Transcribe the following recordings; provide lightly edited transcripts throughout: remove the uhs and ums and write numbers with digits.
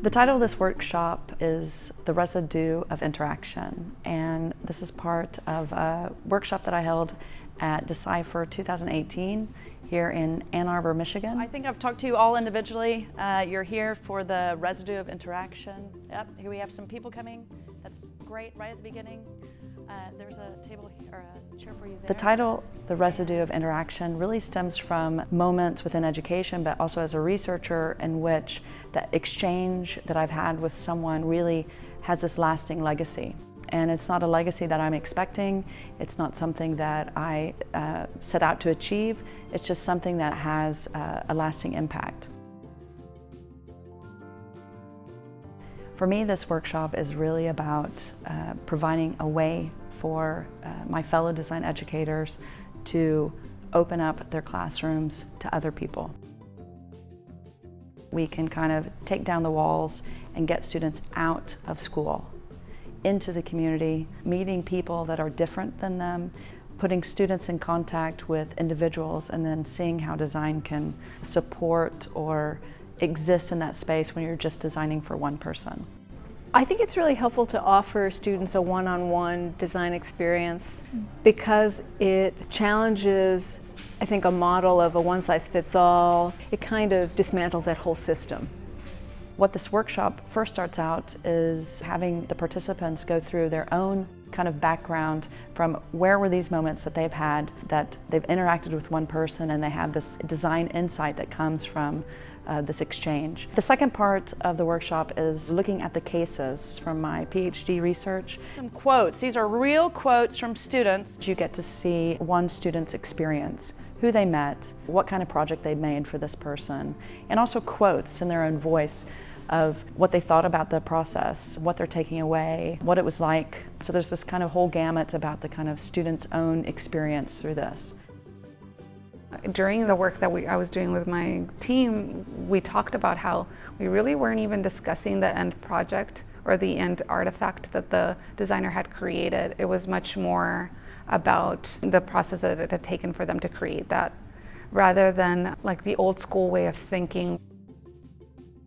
The title of this workshop is The Residue of Interaction, and this is part of a workshop that I held at Decipher 2018 here in Ann Arbor, Michigan. I think I've talked to you all individually. You're here for the residue of interaction. Yep, here we have some people coming. That's great, right at the beginning. There's a table or a chair for you there. The title, The Residue of Interaction, really stems from moments within education, but also as a researcher in which the exchange that I've had with someone really has this lasting legacy. And it's not a legacy that I'm expecting. It's not something that I set out to achieve. It's just something that has a lasting impact. For me, this workshop is really about providing a way for my fellow design educators to open up their classrooms to other people. We can kind of take down the walls and get students out of school, into the community, meeting people that are different than them, putting students in contact with individuals, and then seeing how design can support or exist in that space when you're just designing for one person. I think it's really helpful to offer students a one-on-one design experience because it challenges, I think, a model of a one-size-fits-all. It kind of dismantles that whole system. What this workshop first starts out is having the participants go through their own kind of background from where were these moments that they've had, that they've interacted with one person and they have this design insight that comes from this exchange. The second part of the workshop is looking at the cases from my PhD research. Some quotes, these are real quotes from students. You get to see one student's experience, who they met, what kind of project they made for this person, and also quotes in their own voice of what they thought about the process, what they're taking away, what it was like. So there's this kind of whole gamut about the kind of student's own experience through this. During the work that I was doing with my team, we talked about how we really weren't even discussing the end project or the end artifact that the designer had created. It was much more about the process that it had taken for them to create that, rather than like the old school way of thinking.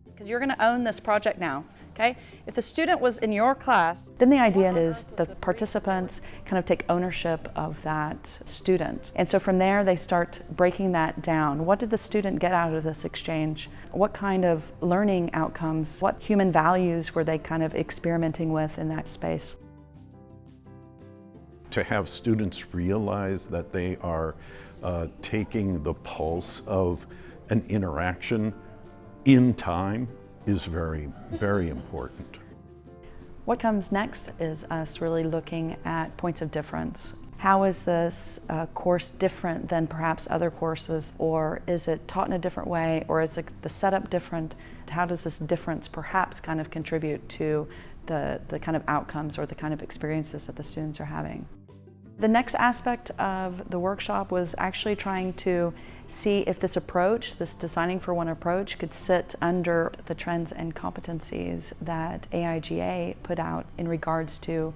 Because you're going to own this project now, okay? If the student was in your class, then the idea is the participants kind of take ownership of that student. And so from there, they start breaking that down. What did the student get out of this exchange? What kind of learning outcomes, what human values were they kind of experimenting with in that space? To have students realize that they are taking the pulse of an interaction in time is very, very important. What comes next is us really looking at points of difference. How is this course different than perhaps other courses, or is it taught in a different way, or is the setup different? How does this difference perhaps kind of contribute to the kind of outcomes or the kind of experiences that the students are having? The next aspect of the workshop was actually trying to see if this approach, this designing for one approach, could sit under the trends and competencies that AIGA put out in regards to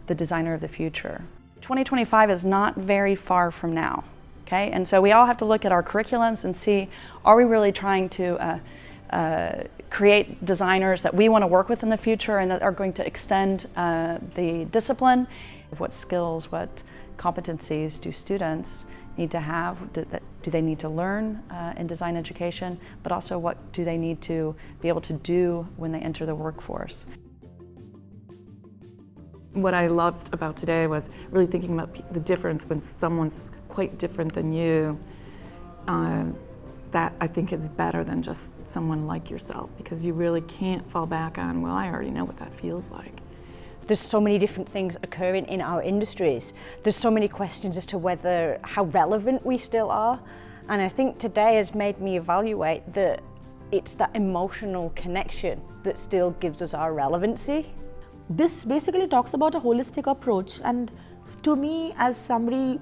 the designer of the future. 2025 is not very far from now, okay? And so we all have to look at our curriculums and see, are we really trying to create designers that we want to work with in the future and that are going to extend the discipline? What skills, what competencies do students need to have? Do they need to learn in design education, but also what do they need to be able to do when they enter the workforce? What I loved about today was really thinking about the difference when someone's quite different than you. That I think is better than just someone like yourself, because you really can't fall back on, well, I already know what that feels like. There's so many different things occurring in our industries. There's so many questions as to how relevant we still are. And I think today has made me evaluate that it's that emotional connection that still gives us our relevancy. This basically talks about a holistic approach, and to me, as somebody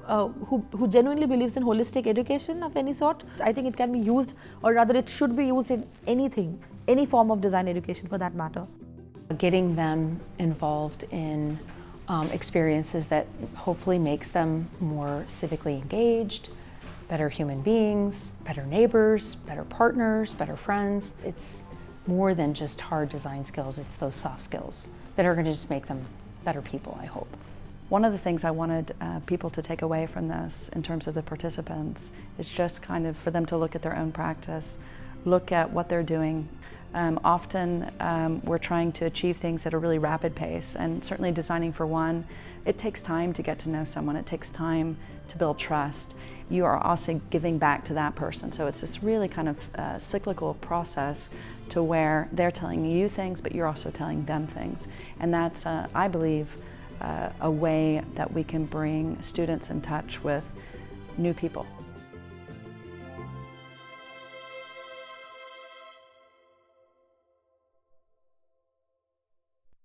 who genuinely believes in holistic education of any sort, I think it can be used, or rather it should be used in anything, any form of design education for that matter. Getting them involved in experiences that hopefully makes them more civically engaged, better human beings, better neighbors, better partners, better friends. It's more than just hard design skills, it's those soft skills that are going to just make them better people, I hope. One of the things I wanted people to take away from this in terms of the participants is just kind of for them to look at their own practice, look at what they're doing. Often we're trying to achieve things at a really rapid pace, and certainly designing for one, it takes time to get to know someone, it takes time to build trust. You are also giving back to that person, so it's this really kind of cyclical process to where they're telling you things, but you're also telling them things. And that's, I believe, a way that we can bring students in touch with new people.